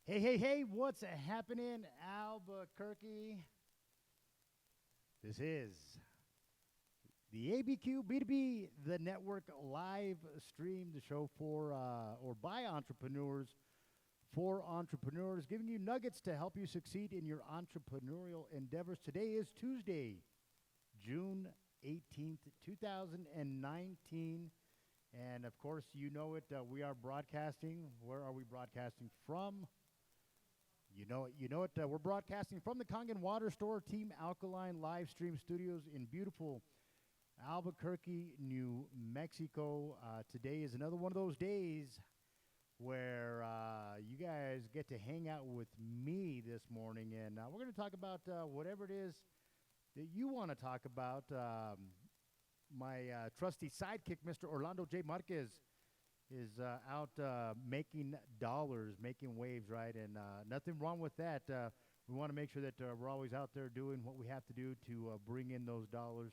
Hey, hey, hey, what's happening, Albuquerque? This is the ABQB2B, the network live stream, the show for or by entrepreneurs for entrepreneurs, giving you nuggets to help you succeed in your entrepreneurial endeavors. Today is Tuesday, June 18th, 2019. And of course, you know it, we are broadcasting. Where are we broadcasting from? You know it. We're broadcasting from the Kangen Water Store Team Alkaline live stream studios in beautiful Albuquerque, New Mexico. Today is another one of those days where you guys get to hang out with me this morning, and we're going to talk about whatever it is that you want to talk about. My trusty sidekick, Mr. Orlando J. Marquez, is out making dollars, making waves, right? And nothing wrong with that. We want to make sure that we're always out there doing what we have to do to bring in those dollars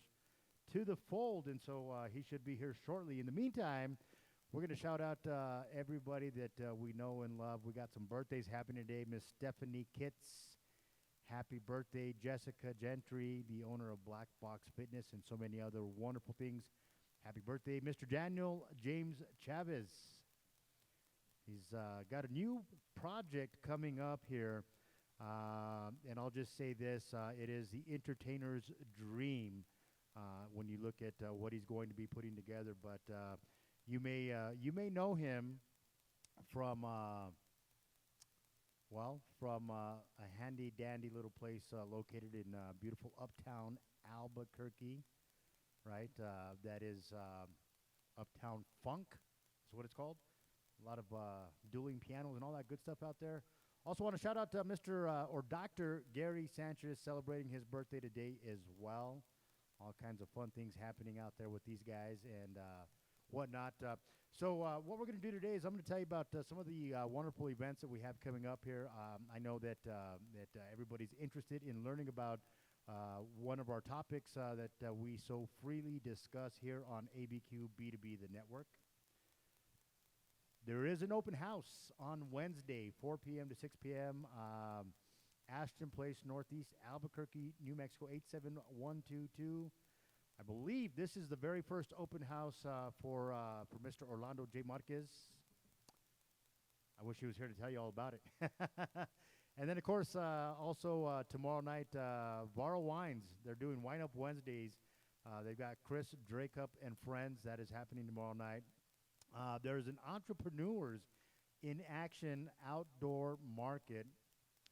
to the fold. And so he should be here shortly. In the meantime, we're going to shout out everybody that we know and love. We got some birthdays happening today. Miss Stephanie Kitts, happy birthday. Jessica Gentry, the owner of Black Box Fitness, and so many other wonderful things. Happy birthday, Mr. Daniel James Chavez. He's got a new project coming up here, and I'll just say this. It is the entertainer's dream when you look at what he's going to be putting together. But you may know him from, a handy-dandy little place located in beautiful uptown Albuquerque. Right? That is Uptown Funk is what it's called. A lot of dueling pianos and all that good stuff out there. Also want to shout out to Mr. Or Dr. Gary Sanchez celebrating his birthday today as well. All kinds of fun things happening out there with these guys and whatnot. So what we're going to do today is I'm going to tell you about some of the wonderful events that we have coming up here. I know that everybody's interested in learning about one of our topics that we so freely discuss here on ABQB2B, the network. There is an open house on Wednesday, 4 p.m. to 6 p.m., Ashton Place, Northeast Albuquerque, New Mexico, 87122. I believe this is the very first open house for Mr. Orlando J. Marquez. I wish he was here to tell you all about it. And then, of course, also tomorrow night, Varro Wines. They're doing Wine Up Wednesdays. They've got Chris Dracup and Friends. That is happening tomorrow night. There's an Entrepreneurs in Action outdoor market,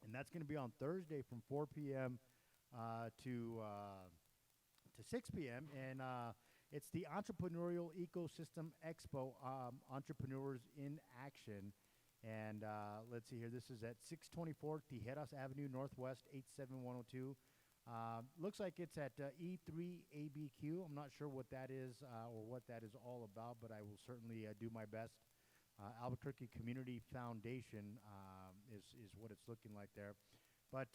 and that's going to be on Thursday from 4 p.m. To 6 p.m. And it's the Entrepreneurial Ecosystem Expo, Entrepreneurs in Action. And let's see here. This is at 624 Tijeras Avenue Northwest, 87102. Looks like it's at E3 ABQ. I'm not sure what that is or what that is all about, but I will certainly do my best. Albuquerque Community Foundation is what it's looking like there. But,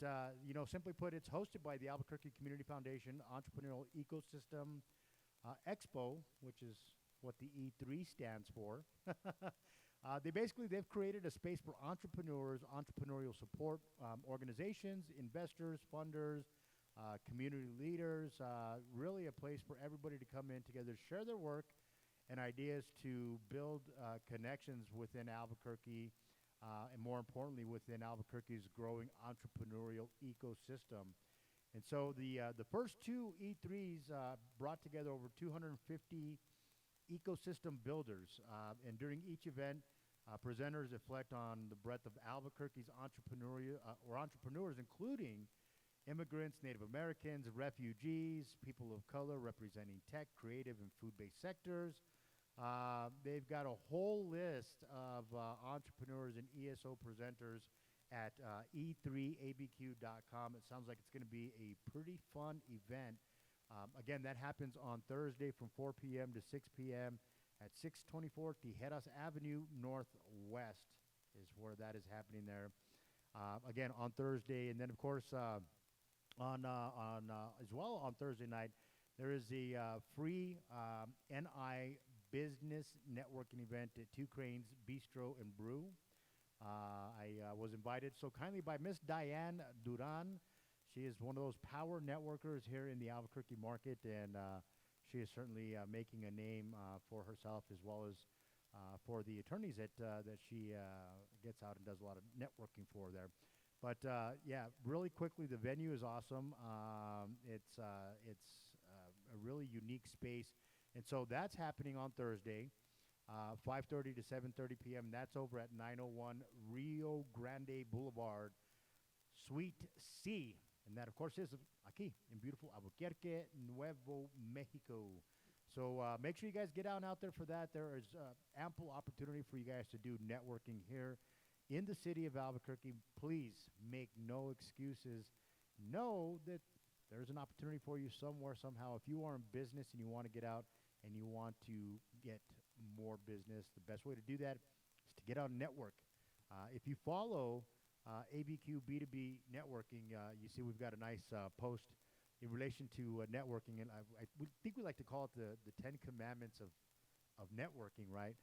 simply put, it's hosted by the Albuquerque Community Foundation Entrepreneurial Ecosystem Expo, which is what the E3 stands for. They've created a space for entrepreneurs, entrepreneurial support organizations, investors, funders, community leaders, really a place for everybody to come in together, share their work and ideas to build connections within Albuquerque, and more importantly, within Albuquerque's growing entrepreneurial ecosystem. And so the first two E3s brought together over 250 ecosystem builders. And during each event, presenters reflect on the breadth of Albuquerque's entrepreneurs, including immigrants, Native Americans, refugees, people of color representing tech, creative, and food-based sectors. They've got a whole list of entrepreneurs and ESO presenters at e3abq.com. It sounds like it's going to be a pretty fun event. Again, that happens on Thursday from 4 p.m. to 6 p.m. at 624 Tijeras Avenue Northwest is where that is happening there. Again, on Thursday. And then, of course, as well on Thursday night, there is the free NI Business Networking event at Two Cranes Bistro and Brew. I was invited so kindly by Miss Diane Duran. She is one of those power networkers here in the Albuquerque market, and she is certainly making a name for herself as well as for the attorneys that she gets out and does a lot of networking for there. But yeah, really quickly, the venue is awesome. It's a really unique space, and so that's happening on Thursday, 5:30 to 7:30 p.m. That's over at 901 Rio Grande Boulevard, Suite C, and that of course is aquí in beautiful Albuquerque, Nuevo Mexico. So make sure you guys get out there for that. There is ample opportunity for you guys to do networking here in the city of Albuquerque. Please make no excuses. Know that there's an opportunity for you somewhere, somehow. If you are in business and you want to get out and you want to get more business, the best way to do that is to get out and network. If you follow ABQB2B networking, you see we've got a nice post in relation to networking, and think we like to call it the 10 Commandments of networking, right?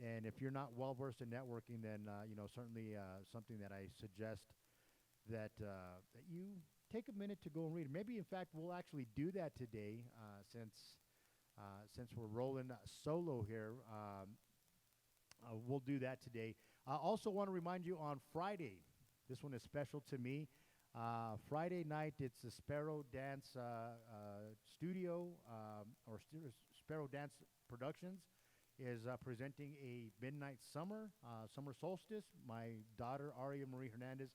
And if you're not well versed in networking, then certainly something that I suggest that you take a minute to go and read. Maybe in fact we'll actually do that today, since we're rolling solo here. We'll do that today. I also want to remind you on Friday. This one is special to me. Friday night, it's the Sparrow Dance Studio, or Sparrow Dance Productions is presenting a midnight summer solstice. My daughter, Aria Marie Hernandez,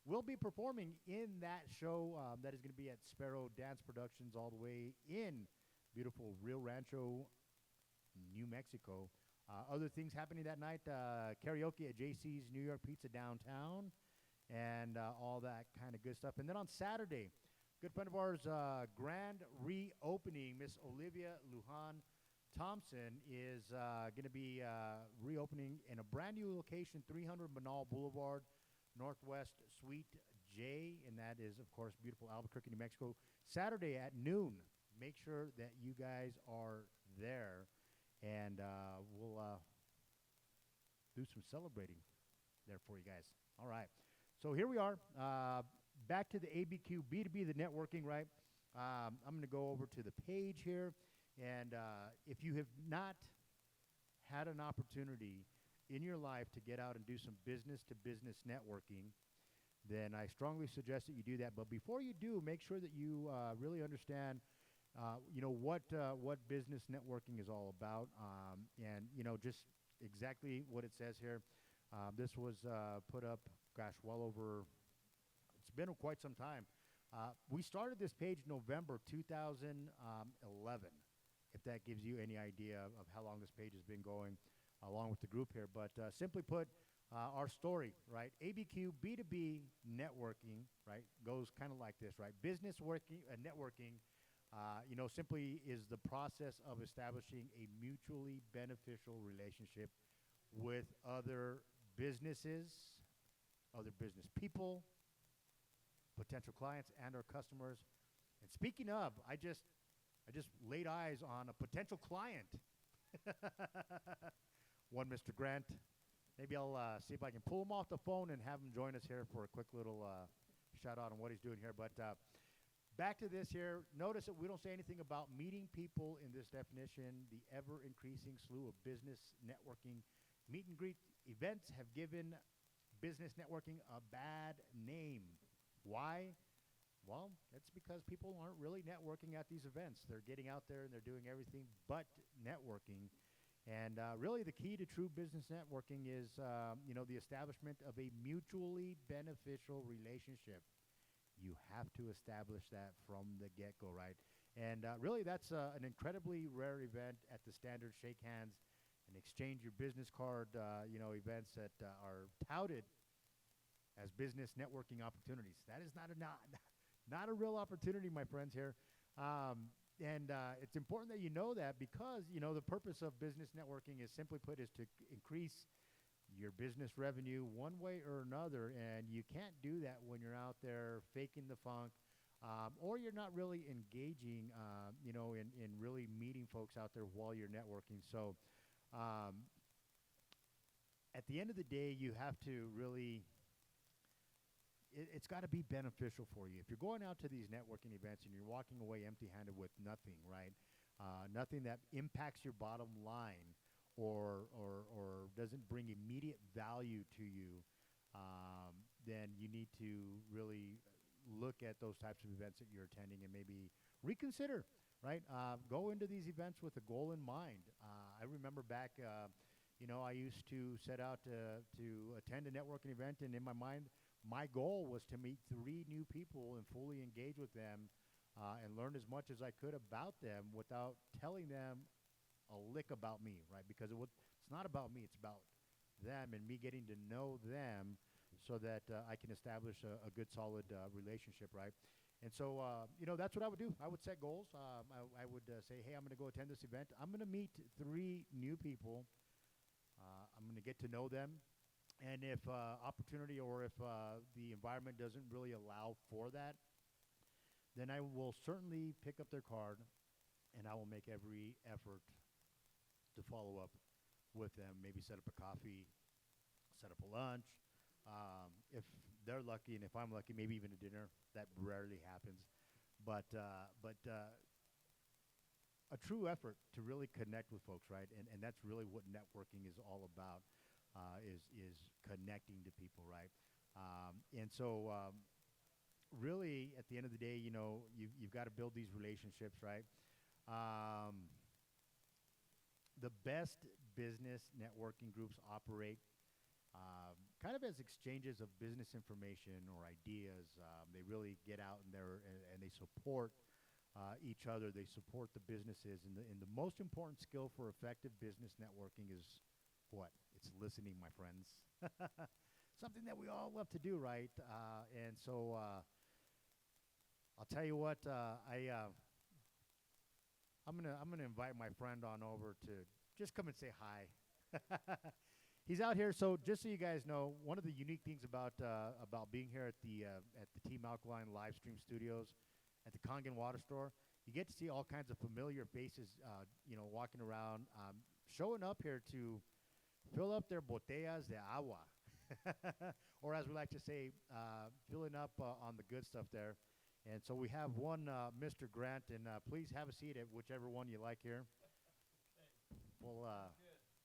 will be performing in that show. That is going to be at Sparrow Dance Productions all the way in beautiful Rio Rancho, New Mexico. Other things happening that night, karaoke at JC's New York Pizza downtown, and all that kind of good stuff. And then on Saturday, good friend of ours, grand reopening, Miss Olivia Lujan Thompson is going to be reopening in a brand new location, 300 Manal Boulevard, Northwest Suite J, and that is, of course, beautiful Albuquerque, New Mexico. Saturday at noon. Make sure that you guys are there, and we'll do some celebrating there for you guys. All right. So here we are, back to the ABQB2B, the networking, right? I'm going to go over to the page here, and if you have not had an opportunity in your life to get out and do some business-to-business networking, then I strongly suggest that you do that. But before you do, make sure that you really understand, what business networking is all about, and just exactly what it says here. This was put up, well over, it's been quite some time. We started this page November 2011, if that gives you any idea of how long this page has been going, along with the group here. But simply put, our story, right? ABQ B2B networking, right, goes kind of like this, right? Business working, networking, simply is the process of establishing a mutually beneficial relationship with other businesses, other business people, potential clients, and our customers. And speaking of, I just laid eyes on a potential client. One Mr. Grant. Maybe I'll see if I can pull him off the phone and have him join us here for a quick little shout out on what he's doing here. But back to this here. Notice that we don't say anything about meeting people in this definition. The ever-increasing slew of business networking meet and greet events have given business networking a bad name. Why? Well, it's because people aren't really networking at these events. They're getting out there and they're doing everything but networking. And really the key to true business networking is, the establishment of a mutually beneficial relationship. You have to establish that from the get-go, right? And really that's an incredibly rare event at the standard shake hands and exchange your business card, events that are touted as business networking opportunities. That is not a real opportunity, my friends here. And it's important that you know that because, the purpose of business networking is simply put is to increase your business revenue one way or another. And you can't do that when you're out there faking the funk, or you're not really engaging, in really meeting folks out there while you're networking. So at the end of the day, you have to really it's got to be beneficial for you. If you're going out to these networking events and you're walking away empty-handed with nothing, right? Nothing that impacts your bottom line or doesn't bring immediate value to you, then you need to really look at those types of events that you're attending and maybe reconsider, right? Go into these events with a goal in mind. I remember back, I used to set out to attend a networking event, and in my mind, my goal was to meet 3 new people and fully engage with them and learn as much as I could about them without telling them a lick about me, right? Because it's not about me, it's about them and me getting to know them so that I can establish a good, solid relationship, right? And so, that's what I would do. I would set goals. I would say, hey, I'm going to go attend this event. I'm going to meet 3 new people. I'm going to get to know them. And if opportunity or if the environment doesn't really allow for that, then I will certainly pick up their card and I will make every effort to follow up with them, maybe set up a coffee, set up a lunch. If they're lucky and if I'm lucky, maybe even a dinner. That rarely happens. But a true effort to really connect with folks, right? And that's really what networking is all about. Is connecting to people, right? And so, really, at the end of the day, you've got to build these relationships, right? The best business networking groups operate kind of as exchanges of business information or ideas. They really get out in there and they support each other. They support the businesses, and the most important skill for effective business networking is what? It's listening, my friends. Something that we all love to do, right? And so I'll tell you what, I'm gonna invite my friend on over to just come and say hi. He's out here, so just so you guys know, one of the unique things about being here at the Team Alkaline live stream studios at the Kangen Water Store, you get to see all kinds of familiar faces, walking around, showing up here to fill up their botellas de agua, or as we like to say, filling up on the good stuff there. And so we have one, Mr. Grant, and please have a seat at whichever one you like here.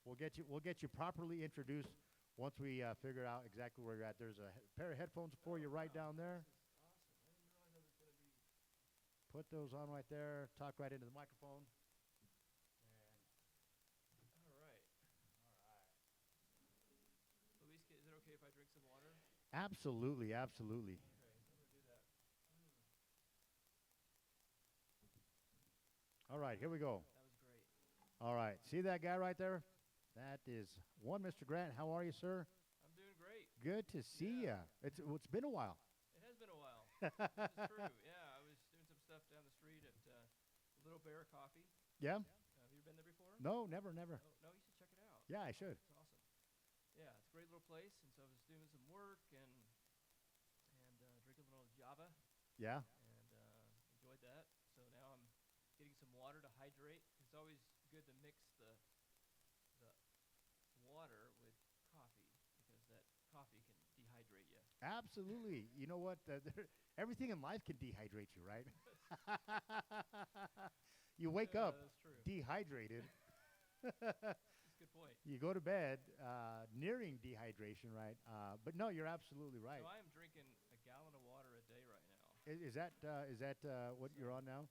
We'll get you properly introduced once we figure out exactly where you're at. There's a pair of headphones for you right down there. Put those on right there. Talk right into the microphone. Absolutely, absolutely. Okay, so I'm going to do that. All right, here we go. That was great. All right, see that guy right there? That is one Mr. Grant. How are you, sir? I'm doing great. Good to see ya. It's been a while. It has been a while. This is true. Yeah, I was doing some stuff down the street at Little Bear Coffee. Yeah? Have you been there before? No, never, never. Oh, no, you should check it out. Yeah, I should. It's awesome. Yeah, it's a great little place, and so I was doing some work and drinking a little Java. Yeah? And enjoyed that. So now I'm getting some water to hydrate. It's always good to mix the water with coffee because that coffee can dehydrate you. Absolutely. You know what? Everything in life can dehydrate you, right? You wake up That's true. dehydrated. That's a good point. You go to bed nearing dehydration, right? But no, you're absolutely right. So I am drinking a gallon of water a day right now. Is that what you're on now?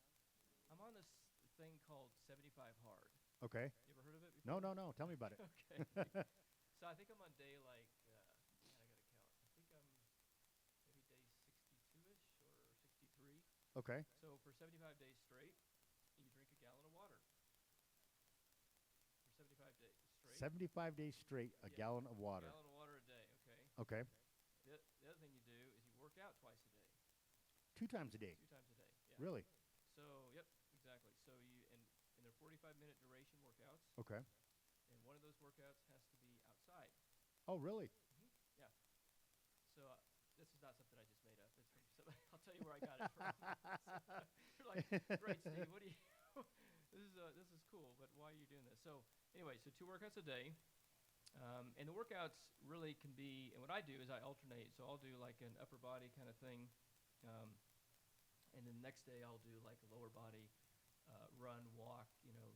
I'm on this thing called 75 Hard. Okay. You ever heard of it before? No. Tell me about it. Okay. So I think I'm on day like, man, I got to count. I think I'm maybe day 62-ish or 63. Okay. So for 75 days straight, you drink a gallon of water. For 75 days straight. 75 days straight, a gallon of water. A gallon of water a day, okay. Okay. The other thing you do is you work out twice a day. 2 times a day. 2 times a day, yeah. Really? So, yep, exactly. So and they're 45-minute duration workouts. Okay. And one of those workouts has to be outside. Oh, really? Yeah. So this is not something I just made up. It's from somebody. I'll tell you where I got it from. You're like, great, Steve. What do you? This is cool. But why are you doing this? So anyway, so 2 workouts a day, And the workouts really can be, and what I do is I alternate. So I'll do like an upper body kind of thing, um, and then the next day I'll do like a lower body run, walk,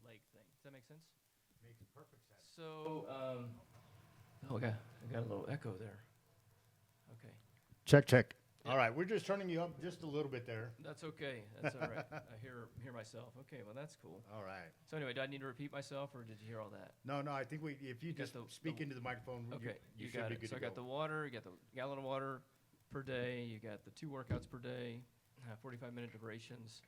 leg thing. Does that make sense? Makes perfect sense. So, oh, I got a little echo there. Okay. Check. Yeah. All right, we're just turning you up just a little bit there. That's okay. That's all right. I hear myself. Okay, well that's cool. All right. So anyway, do I need to repeat myself, or did you hear all that? No, I think if you just speak into the microphone, Okay, you should got be it. good So to I got go. the water. You got the gallon of water per day. You got the 2 workouts per day, 45-minute durations,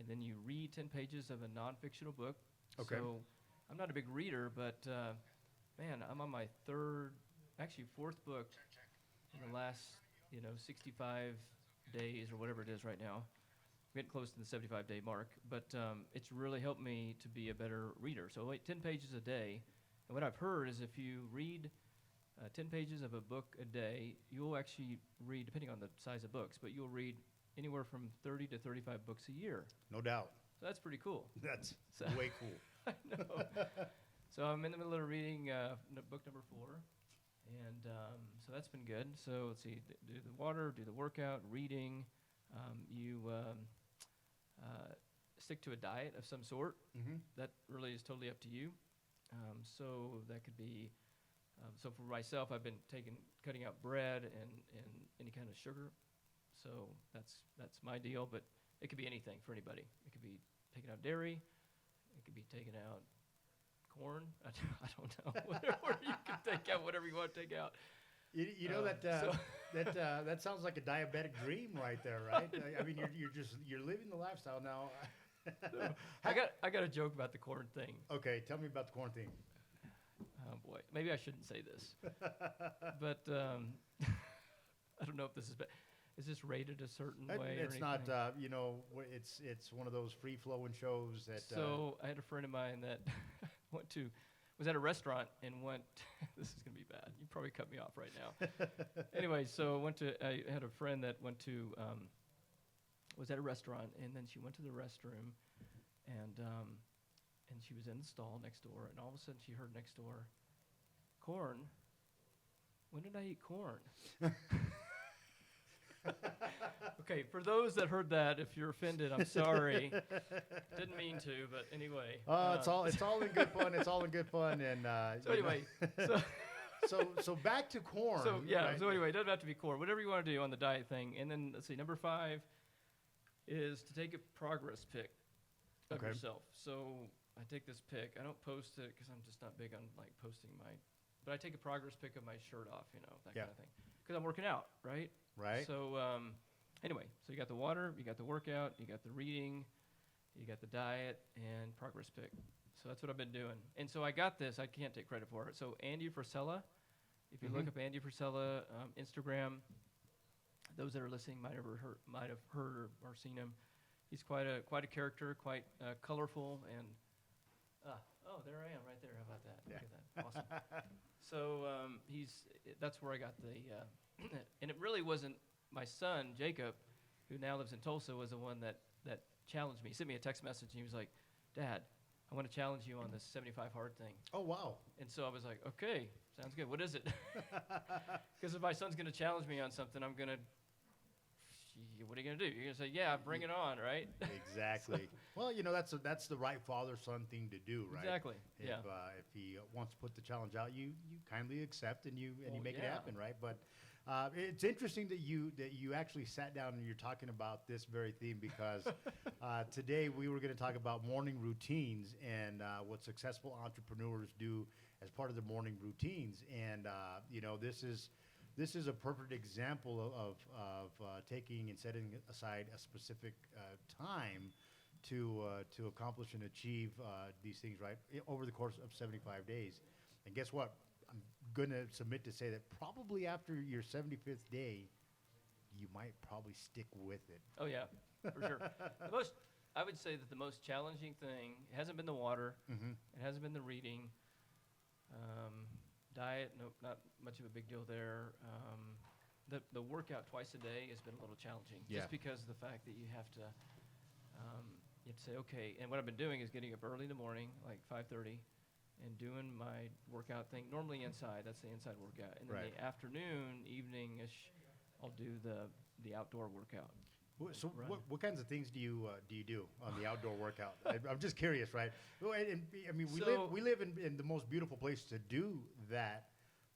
and then you read 10 pages of a non-fictional book. Okay. So I'm not a big reader, but man, I'm on my 4th book in the last 65 days or whatever it is right now. I'm getting close to the 75-day mark, but it's really helped me to be a better reader. So 10 pages a day, and what I've heard is if you read 10 pages of a book a day, you'll actually read, depending on the size of books, but you'll read anywhere from 30 to 35 books a year. No doubt. So that's pretty cool. That's way cool. I know. So I'm in the middle of reading book number 4. And so that's been good. So let's see, do the water, do the workout, reading. You stick to a diet of some sort. Mm-hmm. That really is totally up to you. So that could be, so for myself, I've been cutting out bread and any kind of sugar. So that's my deal, but it could be anything for anybody. It could be taking out dairy. It could be taking out corn. I don't know. Whatever you can take out, whatever you want to take out. You know that sounds like a diabetic dream right there, right? I mean, you're living the lifestyle now. So, I got a joke about the corn thing. Okay, tell me about the corn thing. Oh boy, maybe I shouldn't say this, but I don't know if this is. Is this rated a certain way? It's or not. anything? It's one of those free flowing shows that. So I had a friend of mine that was at a restaurant and went. This is gonna be bad. You probably cut me off right now. Anyway, so I had a friend that went to was at a restaurant, and then she went to the restroom, and she was in the stall next door, and all of a sudden she heard next door, corn. When did I eat corn? Okay, for those that heard that, if you're offended, I'm sorry. Didn't mean to, but anyway. It's all in good fun. It's all in good fun, and so anyway, so back to corn. So yeah. Right? So anyway, it doesn't have to be corn. Whatever you want to do on the diet thing, and then let's see. Number 5 is to take a progress pic of yourself. So I take this pic. I don't post it because I'm just not big on like posting but I take a progress pic of my shirt off, that kind of thing, because I'm working out, right? Right. So anyway, so you got the water, you got the workout, you got the reading, you got the diet, and progress pic. So that's what I've been doing. And so I got this. I can't take credit for it. So Andy Frisella, if you look up Andy Frisella, Instagram, those that are listening might have heard or seen him. He's quite a character, quite colorful, and there I am right there. How about that? Yeah. Look at that. Awesome. So that's where I got the, and it really wasn't my son, Jacob, who now lives in Tulsa, was the one that challenged me. He sent me a text message, and he was like, Dad, I want to challenge you on this 75 hard thing. Oh, wow. And so I was like, okay, sounds good. What is it? Because if my son's going to challenge me on something, I'm going to, what are you going to do? You're going to say, yeah, bring it on, right? Exactly. Well, that's the right father-son thing to do, right? Exactly. If he wants to put the challenge out, you kindly accept and you make it happen, right? But it's interesting that you actually sat down and you're talking about this very theme, because today we were going to talk about morning routines and what successful entrepreneurs do as part of their morning routines. And this is a perfect example of taking and setting aside a specific time to accomplish and achieve these things, right, over the course of 75 days. And guess what? I'm going to submit to say that probably after your 75th day, you might probably stick with it. Oh, yeah, for sure. I would say that the most challenging thing hasn't been the water. It hasn't been the reading. Diet, nope, not much of a big deal there. The workout twice a day has been a little challenging, just because of the fact that you have to say, okay, and what I've been doing is getting up early in the morning, like 5:30, and doing my workout thing. Normally inside, that's the inside workout. And then Right. the afternoon, evening-ish, I'll do the outdoor workout. So Run. what kinds of things do you do on the outdoor workout? I'm just curious, right? Well, and I mean, So- we live in the most beautiful place to do that,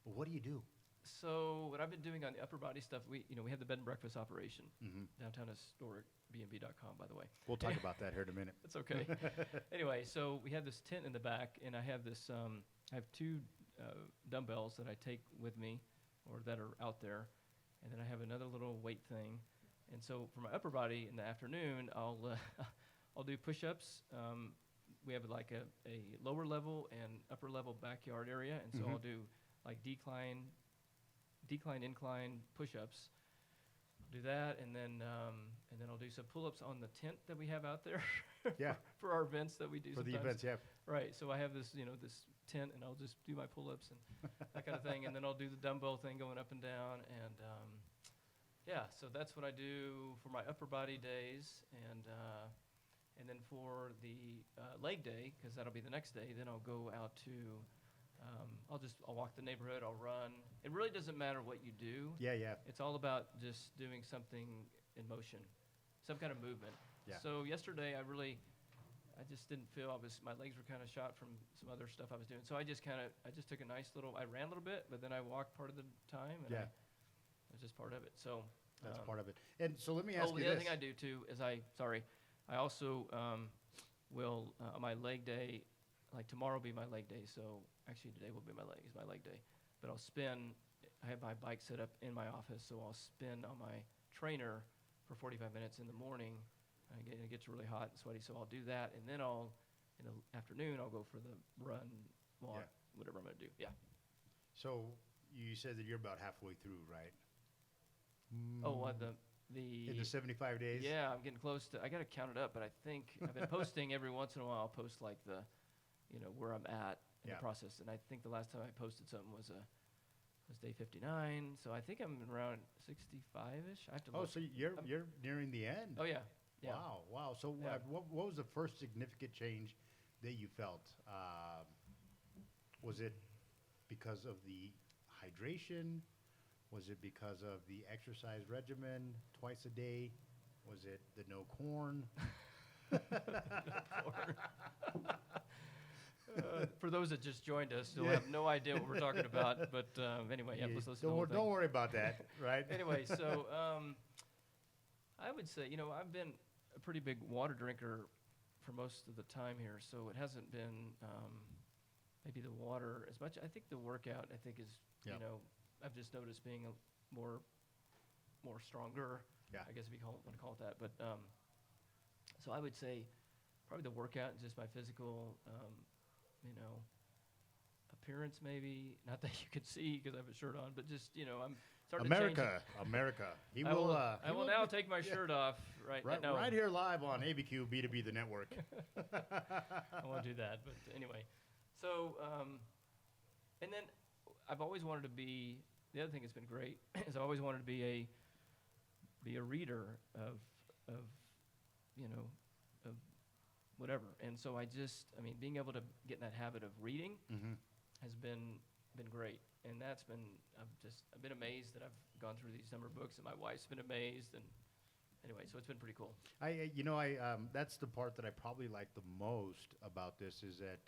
but what do you do? So what I've been doing on the upper body stuff, we have the bed and breakfast operation, Mm-hmm. downtown historic bnb.com, by the way. We'll talk about that here in a minute. That's okay. Anyway, so we have this tent in the back, and I have this. I have two dumbbells that I take with me, or that are out there, and then I have another little weight thing. And so for my upper body in the afternoon, I'll I'll do push-ups. We have like a lower level and upper level backyard area, and so Mhm. I'll do like decline, incline push-ups. Do that, and then I'll do some pull-ups on the tent that we have out there. Yeah. for our events that we do. For the sometimes. events, yeah. Right. So I have this this tent, and I'll just do my pull-ups and that kind of thing, and then I'll do the dumbbell thing going up and down, and yeah. So that's what I do for my upper body days, and then for the leg day, because that'll be the next day. Then I'll go out to. I'll walk the neighborhood. I'll run. It really doesn't matter what you do. Yeah, yeah. It's all about just doing something in motion, some kind of movement. Yeah. So yesterday, I just didn't feel my legs were kind of shot from some other stuff I was doing. So I just took a nice I ran a little bit, but then I walked part of the time, and Yeah. it was just part of it. So That's part of it. And so let me ask you the this. other thing I do too is I also will on my leg day, like tomorrow will be my leg day. So actually today will be my leg day, but I'll spin. I have my bike set up in my office, so I'll spin on my trainer for 45 minutes in the morning. It gets really hot and sweaty, so I'll do that, and then in the afternoon, I'll go for the run, walk, Yeah. whatever I'm going to do. Yeah. So you said that you're about halfway through, right? Oh, what In the 75 days? Yeah, I'm getting close to. I got to count it up, but I think I've been posting every once in a while. I'll post like where I'm at in Yeah. the process, and I think the last time I posted something was day 59. So I think I'm around 65ish. I have to. Oh, look. so you're nearing the end. Oh yeah. Yeah. Wow. So Yeah. what was the first significant change that you felt? Was it because of the hydration? Was it because of the exercise regimen twice a day? Was it the no corn? For those that just joined us, they'll have no idea what we're talking about. But anyway, yeah, let's listen to the whole Don't thing. worry about that, right? Anyway, so I would say, I've been a pretty big water drinker for most of the time here, so it hasn't been maybe the water as much. I think the workout, is, Yep. I've just noticed being a more stronger. Yeah. I guess if you want to call it that. But so I would say probably the workout and just my physical, appearance maybe. Not that you can see because I have a shirt on, but just, I'm starting to change. America. He I will. will, he I will will- now take my shirt off right now. Right here live on ABQB2B, the network. I won't do that, but anyway. So, and then I've always wanted to be. The other thing that's been great is I've always wanted to be a reader of whatever. And so being able to get in that habit of reading Mm-hmm. has been great. And that's been I've been amazed that I've gone through these number of books, and my wife's been amazed. And anyway, so it's been pretty cool. That's the part that I probably like the most about this is that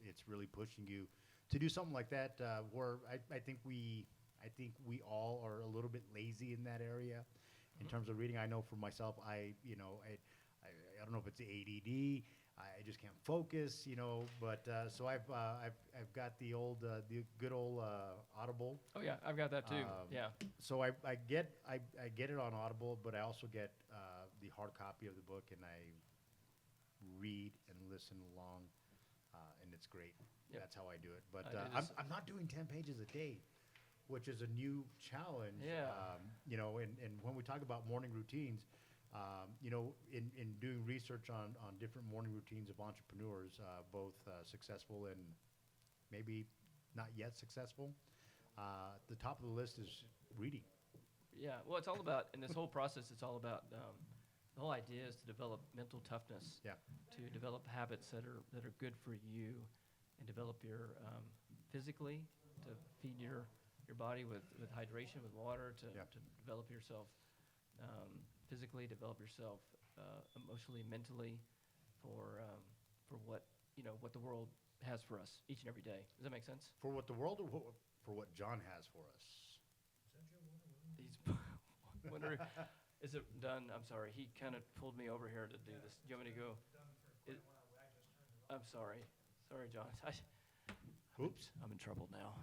it's really pushing you to do something like that. Where I think we all are a little bit lazy in that area, in terms of reading. I know for myself, I don't know if it's ADD. I just can't focus, But so I've got the good old Audible. Oh yeah, I've got that too. Yeah. So I get it on Audible, but I also get the hard copy of the book, and I read and listen along, and it's great. Yep. That's how I do it. But I do I'm not doing 10 pages a day, which is a new challenge. Yeah. And when we talk about morning routines, in doing research on different morning routines of entrepreneurs, both successful and maybe not yet successful, the top of the list is reading. Yeah, well, it's all about, in this whole process, it's all about, the whole idea is to develop mental toughness. Yeah. To develop habits that are good for you, and develop your physically to feed your body with hydration, with water, to develop yourself physically, develop yourself emotionally, mentally, for what what the world has for us each and every day. Does that make sense? For what the world, or for what John has for us? He's wondering, is it done? I'm sorry. He kind of pulled me over here to do this. Do you want me to go? I'm sorry. Sorry, John. Oops. I'm in trouble now.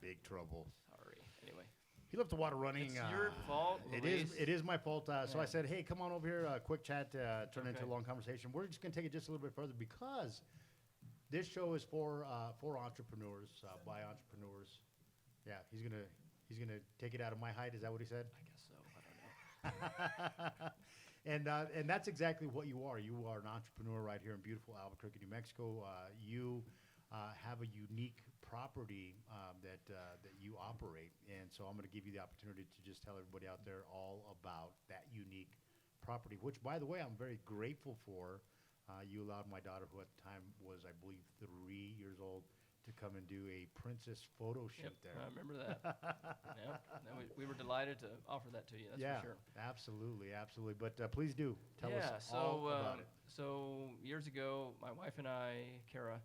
Big trouble. Sorry. Anyway. He left the water running. It's your fault, Luis. It is my fault. So Yeah. I said, hey, come on over here. Quick chat turned into a Okay. long conversation. We're just going to take it just a little bit further because this show is for entrepreneurs, by entrepreneurs. Yeah, he's gonna take it out of my height. Is that what he said? I guess so. I don't know. And that's exactly what you are. You are an entrepreneur right here in beautiful Albuquerque, New Mexico. You have a unique property that you operate, and so I'm going to give you the opportunity to just tell everybody out there all about that unique property. Which, by the way, I'm very grateful for. You allowed my daughter, who at the time was, I believe, 3 years old, to come and do a princess photo shoot there. I remember that. No, we were delighted to offer that to you. That's for sure. Absolutely. But please do tell us all about it. So years ago, my wife and I, Kara,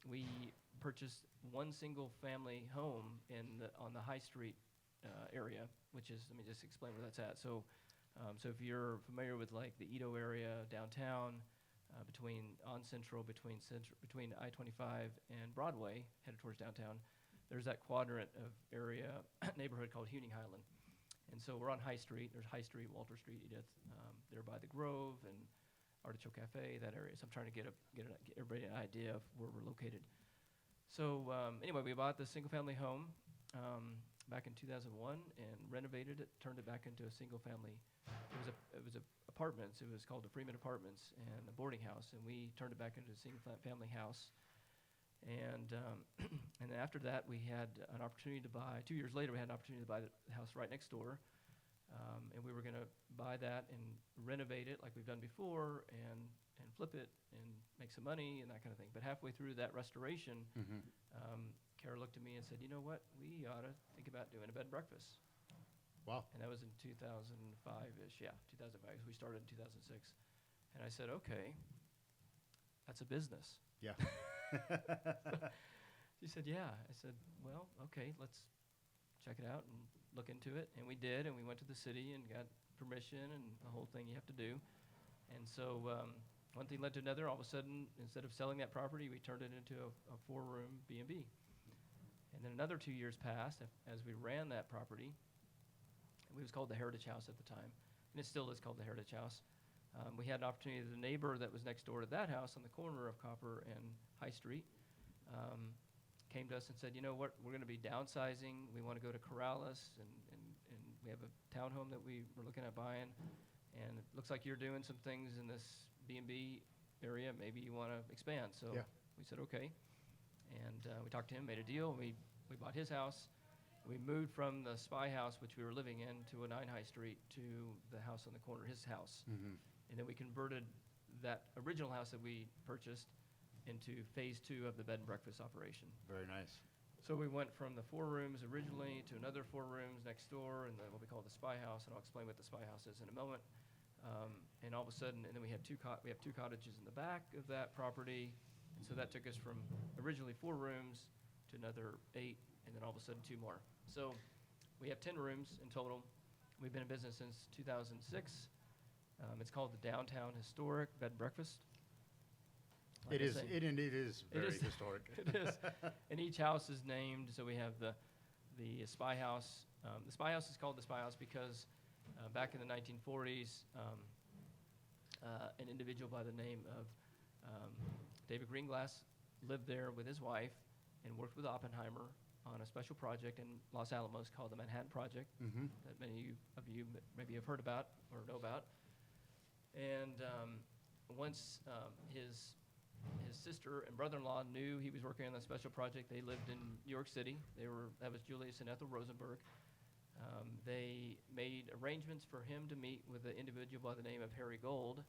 we purchased one single family home on the High Street area, which is, let me just explain where that's at. So if you're familiar with like the Edo area downtown, between I-25 and Broadway, headed towards downtown, there's that quadrant of area neighborhood called Huning Highland. And so we're on High Street. There's High Street, Walter Street, Edith, there by the Grove and Artichoke Cafe, that area. So I'm trying to get everybody an idea of where we're located. So anyway, we bought this single-family home back in 2001 and renovated it, turned it back into a single-family. It was apartments. It was called the Freeman Apartments and a boarding house, and we turned it back into a single-family house. And and then after that, we had an opportunity to buy. 2 years later, we had an opportunity to buy the house right next door, and we were going to buy that and renovate it like we've done before, and flip it and make some money and that kind of thing. But halfway through that restoration, Kara looked at me and said, "You know what? We ought to think about doing a bed and breakfast." Wow. And that was in 2005-ish. Yeah, 2005. We started in 2006. And I said, "Okay, that's a business." Yeah. She said, "Yeah." I said, "Well, okay, let's check it out and look into it." And we did, and we went to the city and got permission and the whole thing you have to do. And so one thing led to another. All of a sudden, instead of selling that property, we turned it into a 4-room B&B. And then another 2 years passed as we ran that property. It was called the Heritage House at the time, and it still is called the Heritage House. We had an opportunity. The neighbor that was next door to that house on the corner of Copper and High Street came to us and said, "You know what, we're going to be downsizing. We want to go to Corrales, and we have a townhome that we were looking at buying, and it looks like you're doing some things in this B&B area. Maybe you want to expand." So we said, okay. And we talked to him, made a deal. We bought his house. We moved from the Spy House, which we were living in, to a 9 High Street, to the house on the corner, his house. And then we converted that original house that we purchased into phase 2 of the bed and breakfast operation. Very nice. So we went from the 4 rooms originally to another 4 rooms next door, and what we call the Spy House, and I'll explain what the Spy House is in a moment. And all of a sudden, and then we have 2 cottages in the back of that property, and so that took us from originally 4 rooms to another 8, and then all of a sudden 2 more. So we have 10 rooms in total. We've been in business since 2006. It's called the Downtown Historic Bed and Breakfast. Like It is very historic. It is. And each house is named. So we have the Spy House. The Spy House is called the Spy House because back in the 1940s, an individual by the name of David Greenglass lived there with his wife and worked with Oppenheimer on a special project in Los Alamos called the Manhattan Project that many of you maybe have heard about or know about. And once his sister and brother-in-law knew he was working on the special project, they lived in New York City. That was Julius and Ethel Rosenberg. They made arrangements for him to meet with an individual by the name of Harry Gold.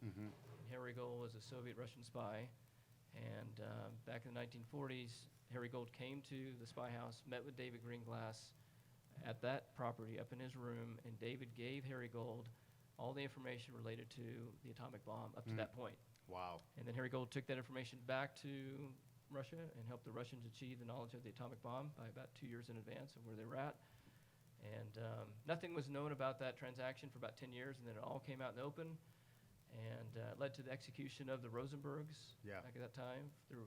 Harry Gold was a Soviet-Russian spy, And back in the 1940s, Harry Gold came to the Spy House, met with David Greenglass at that property up in his room, and David gave Harry Gold all the information related to the atomic bomb up to that point. Wow. And then Harry Gold took that information back to Russia and helped the Russians achieve the knowledge of the atomic bomb by about 2 years in advance of where they were at. And nothing was known about that transaction for about 10 years, and then it all came out in the open, and led to the execution of the Rosenbergs back at that time through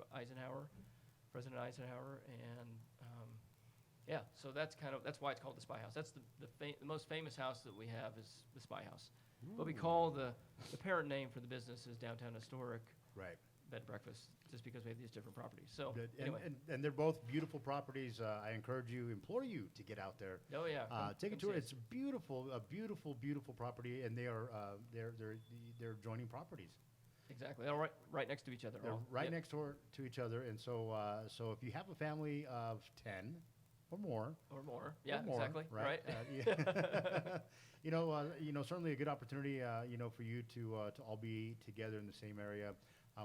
President Eisenhower. And so that's why it's called the Spy House. That's the most famous house that we have is the Spy House. But we call the parent name for the business is Downtown Historic Bed and Breakfast, just because we have these different properties. So anyway. And they're both beautiful properties. I implore you to get out there. Oh yeah, take a tour. It's beautiful, a beautiful, beautiful property, and they're joining properties. Exactly. They're right next to each other. They're right next door to each other, and so if you have a family of 10 or more, exactly, right. Certainly a good opportunity, for you to all be together in the same area,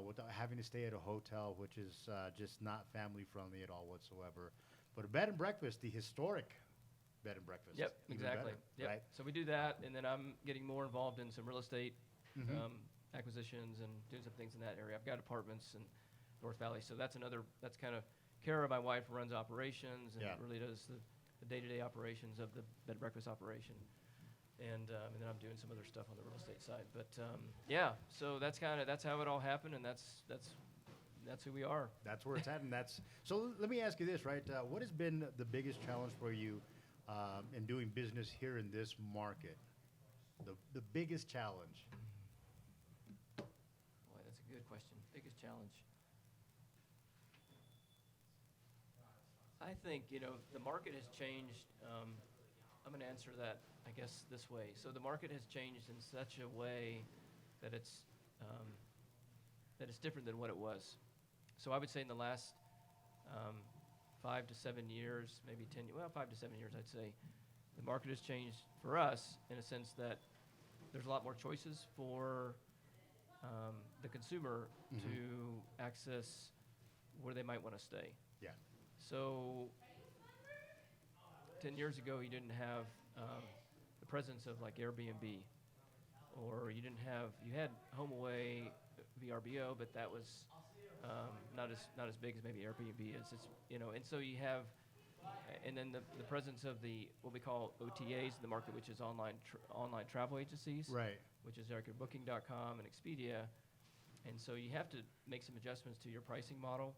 without having to stay at a hotel, which is just not family friendly at all whatsoever. But a bed and breakfast, the historic bed and breakfast. Yep, exactly. Better, right? So we do that, and then I'm getting more involved in some real estate acquisitions and doing some things in that area. I've got apartments in North Valley, so that's kind of Kara, my wife, runs operations and really does the day-to-day operations of the bed and breakfast operation. And then I'm doing some other stuff on the real estate side. But so that's how it all happened, and that's who we are. That's where it's at, and so let me ask you this, right? What has been the biggest challenge for you in doing business here in this market? The biggest challenge. Boy, that's a good question. Biggest challenge. I think, the market has changed. I'm going to answer that, I guess, this way. So the market has changed in such a way that it's different than what it was. So I would say in the last 5 to 7 years, maybe 5 to 7 years, I'd say, the market has changed for us in a sense that there's a lot more choices for the consumer to access where they might want to stay. Yeah. So 10 years ago, you didn't have the presence of like Airbnb, or you had HomeAway, VRBO, but that was not as big as maybe Airbnb is. And so you have, and then the presence of what we call OTAs in the market, which is online travel agencies, right? Which is like your Booking.com and Expedia, and so you have to make some adjustments to your pricing model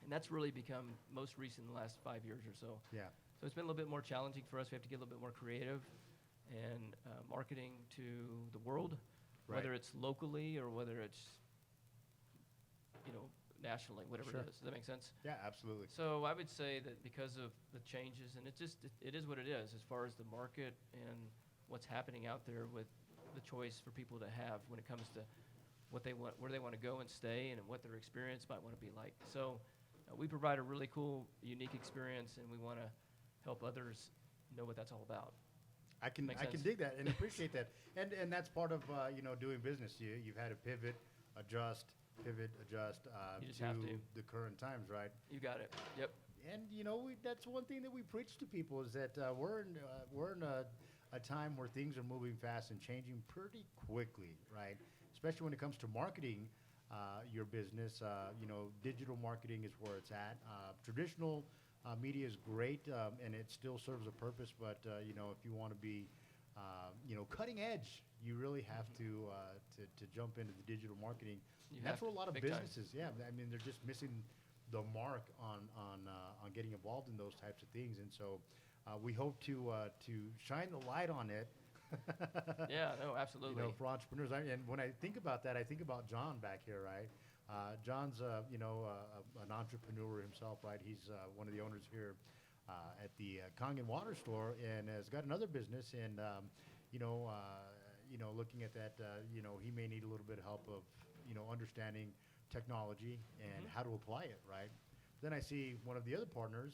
and that's really become most recent in the last 5 years or so. Yeah. So it's been a little bit more challenging for us. We have to get a little bit more creative and marketing to the world, whether it's locally or whether it's, nationally, whatever it is. Does that make sense? Yeah, absolutely. So I would say that because of the changes, and it is what it is as far as the market and what's happening out there with the choice for people to have when it comes to what they want, where they want to go and stay, and what their experience might want to be like. So we provide a really cool, unique experience, and we want to help others know what that's all about. I can dig that and appreciate that, and that's part of doing business. You've had to pivot, adjust you just to have to. the current times, right? You got it. Yep. And that's one thing that we preach to people is that we're in a time where things are moving fast and changing pretty quickly, right? Especially when it comes to marketing your business. Digital marketing is where it's at. Traditional media is great, and it still serves a purpose. But if you want to be, cutting edge, you really have to jump into the digital marketing. That's where a lot of businesses, they're just missing the mark on getting involved in those types of things. And so we hope to shine the light on it. Yeah, no, absolutely. For entrepreneurs. And when I think about that, I think about John back here, right? John's, an entrepreneur himself, right? He's one of the owners here at the Kangen Water Store, and has got another business. And, looking at that, he may need a little bit of help of, understanding technology and how to apply it, right? Then I see one of the other partners,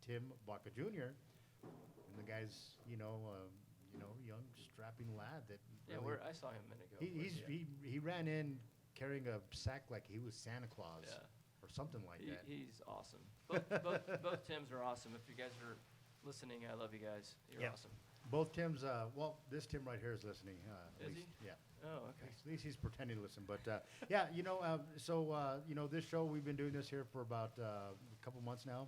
Tim Baca Jr., and the guy's, young, strapping lad that. Yeah, really I saw him a minute ago. He ran in carrying a sack like he was Santa Claus Yeah. or something like that. He's awesome. Both Tims are awesome. If you guys are listening, I love you guys. You're Yeah. awesome. Both Tims, well, this Tim right here is listening. At Is least. he? Yeah. Oh, okay. At least he's pretending to listen. But yeah, this show, we've been doing this here for about a couple months now.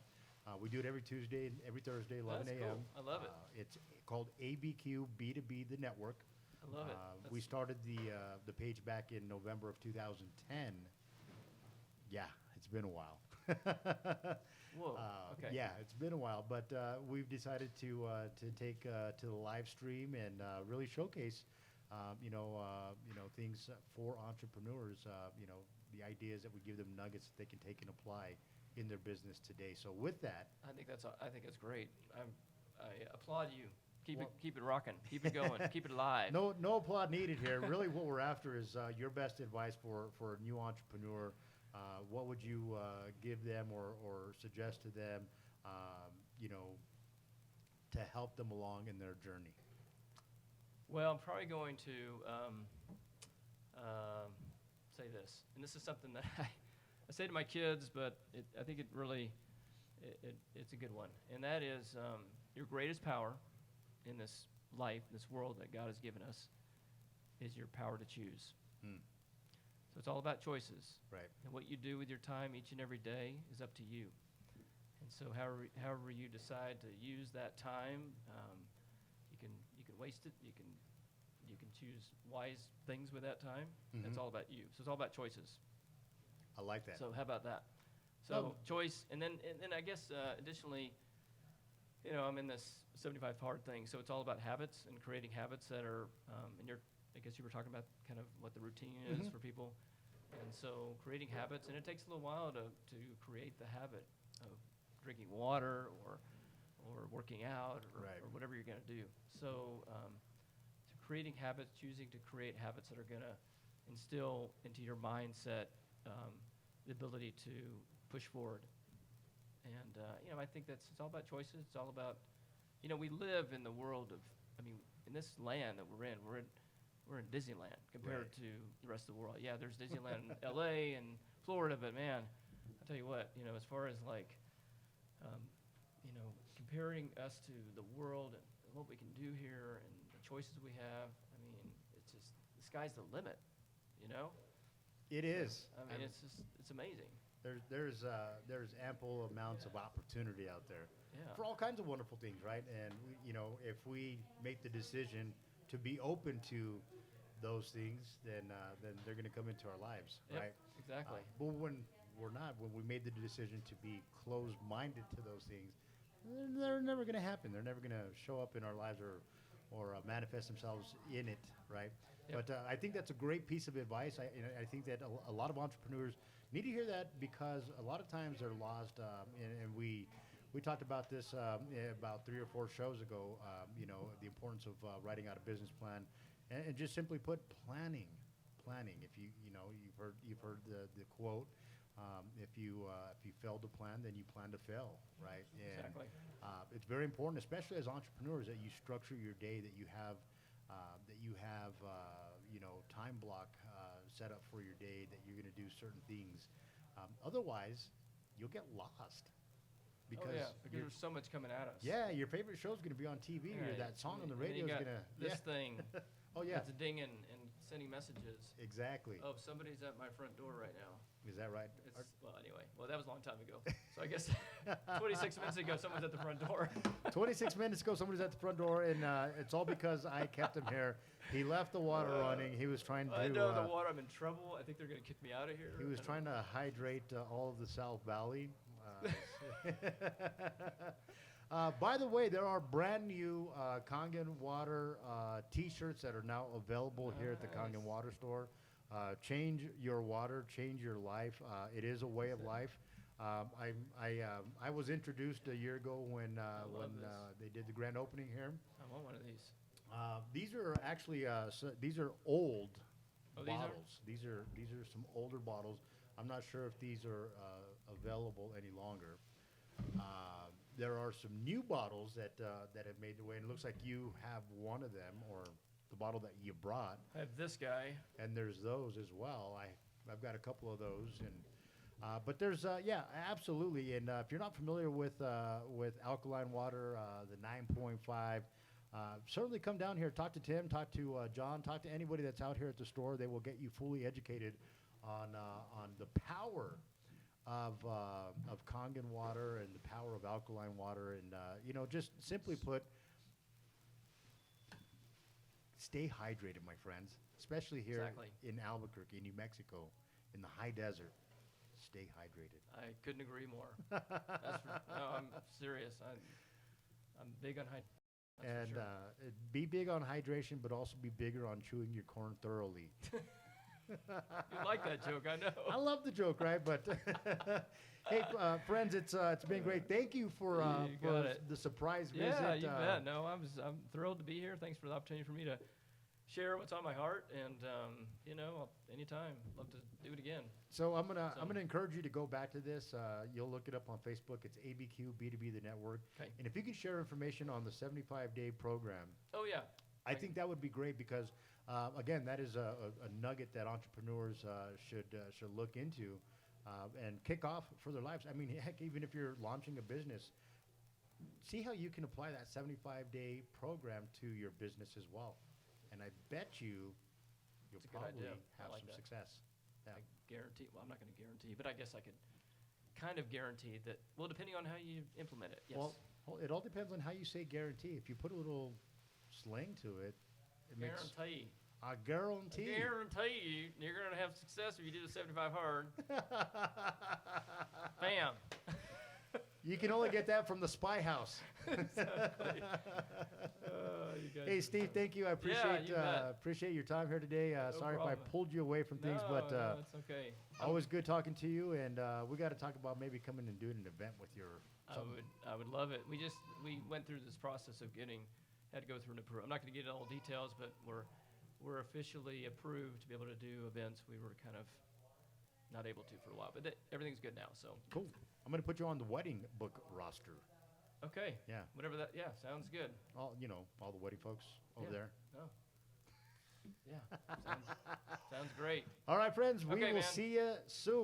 We do it every Tuesday and every Thursday, 11 That's a.m. cool. I love it. It's called ABQB2B, the network. I love it. We started the page back in November of 2010. Yeah, it's been a while. Whoa. Okay. Yeah, it's been a while, but we've decided to take to the live stream and really showcase, things for entrepreneurs. The ideas that we give them, nuggets that they can take and apply in their business today. So with that, I think that's great. I applaud you. Well- Keep it rocking. Keep it going. Keep it alive. no applaud needed here. Really, what we're after is your best advice for a new entrepreneur. What would you give them or suggest to them, to help them along in their journey? Well, I'm probably going to say this, and this is something that I say to my kids, but I think it's a good one, and that is your greatest power in this life, this world that God has given us, is your power to choose. Hmm. So it's all about choices. Right. And what you do with your time each and every day is up to you. And so however you decide to use that time, you can waste it. You can choose wise things with that time. Mhm. It's all about you. So it's all about choices. I like that. So how about that? So choice, and then I guess additionally, I'm in this 75 hard thing. So it's all about habits and creating habits that are, I guess you were talking about kind of what the routine is Mhm. for people. And so creating habits, and it takes a little while to create the habit of drinking water or working out Right. or whatever you're going to do. So creating habits, choosing to create habits that are going to instill into your mindset the ability to push forward. And, I think it's all about choices. It's all about, we live in the world of, in this land that we're in Disneyland compared Right. to the rest of the world. Yeah, there's Disneyland in LA and Florida, but man, I'll tell you what, as far as like, comparing us to the world and what we can do here and the choices we have, it's just, the sky's the limit, It is. It's amazing. There's ample amounts of opportunity out there Yeah. for all kinds of wonderful things, right? And if we make the decision to be open to those things, then they're going to come into our lives, Yep, right? exactly. But when we're not, when we made the decision to be closed-minded to those things, they're never going to happen. They're never going to show up in our lives or manifest themselves in it, right? Yep. But I think that's a great piece of advice. I think that a lot of entrepreneurs need to hear that because a lot of times they're lost. And we talked about this about 3 or 4 shows ago. The importance of writing out a business plan, and just simply put, planning. If you've heard the quote. If you fail to plan, then you plan to fail, right? And Exactly. it's very important, especially as entrepreneurs, that you structure your day, that you have time block set up for your day, that you're going to do certain things. Otherwise, you'll get lost because there's so much coming at us. yeah, your favorite show is going to be on TV, or Right. that song on the And then radio you is got going to this thing. Oh yeah, It's dinging and sending messages. exactly. Oh, somebody's at my front door right now. Is that right? Anyway. Well, that was a long time ago. So I guess 26 minutes ago, someone's at the front door. 26 minutes ago, somebody's at the front door, and it's all because I kept him here. He left the water running. He was trying to. I know the water. I'm in trouble. I think they're going to kick me out of here. He was trying to hydrate all of the South Valley. By the way, there are brand new Kangen Water T-shirts that are now available here at the Kangen Nice. Water Store. Change your water, change your life. It is a way of life. I was introduced a year ago when love this. they did the grand opening here. I want one of these. These are actually these are old Oh, these are? bottles. These are some older bottles. I'm not sure if these are available any longer. There are some new bottles that have made their way, and it looks like you have one of them, or the bottle that you brought. I have this guy. And there's those as well. I've got a couple of those, and but there's yeah, absolutely. And if you're not familiar with alkaline water, the 9.5. Certainly come down here, talk to Tim, talk to John, talk to anybody that's out here at the store. They will get you fully educated on the power of Kangen water and the power of alkaline water, and you know, just simply put, stay hydrated, my friends, especially here Exactly. in Albuquerque, New Mexico, in the high desert. Stay hydrated. I couldn't agree more. No, I'm serious. I'm big on hydration. And be big on hydration, but also be bigger on chewing your corn thoroughly. You like that joke, I know. I love the joke, right? But hey, friends, it's been great. Thank you for You got it. the surprise visit. Yeah, you bet. No, I'm thrilled to be here. Thanks for the opportunity for me to share what's on my heart, and you know, anytime, love to do it again. So I'm gonna encourage you to go back to this. You'll look it up on Facebook. It's ABQB2B, the network. Okay. And if you can share information on the 75-day program, Oh yeah. I think that would be great, because again, that is a nugget that entrepreneurs should look into and kick off for their lives. I mean, heck, even if you're launching a business, see how you can apply that 75-day program to your business as well. And I bet you'll It's a good probably idea. I have like some that. success. Yeah. I guarantee. Well, I'm not going to guarantee, but I guess I could kind of guarantee that. Well, depending on how you implement it. Yes. Well, it all depends on how you say guarantee. If you put a little slang to it, it makes guarantee. a guarantee. I guarantee you're going to have success if you do the 75 hard. Bam. You can only get that from the Spy House. Exactly. You guys Hey, are Steve, fun. thank you. I you bet. appreciate your time here today. No Sorry if I problem. pulled you away from things, No, but no, it's okay. always good talking to you. And we got to talk about maybe coming and doing an event with your. I would love it. We went through this process of had to go through an approval. I'm not going to get into all the details, but we're officially approved to be able to do events. We were kind of not able to for a while, but everything's good now. So Cool. I'm going to put you on the wedding book roster. okay, Yeah. whatever that. Yeah, sounds good. All the wedding folks over Yeah. there. Oh, yeah, sounds great. All right, friends. We Okay, will man. see you soon.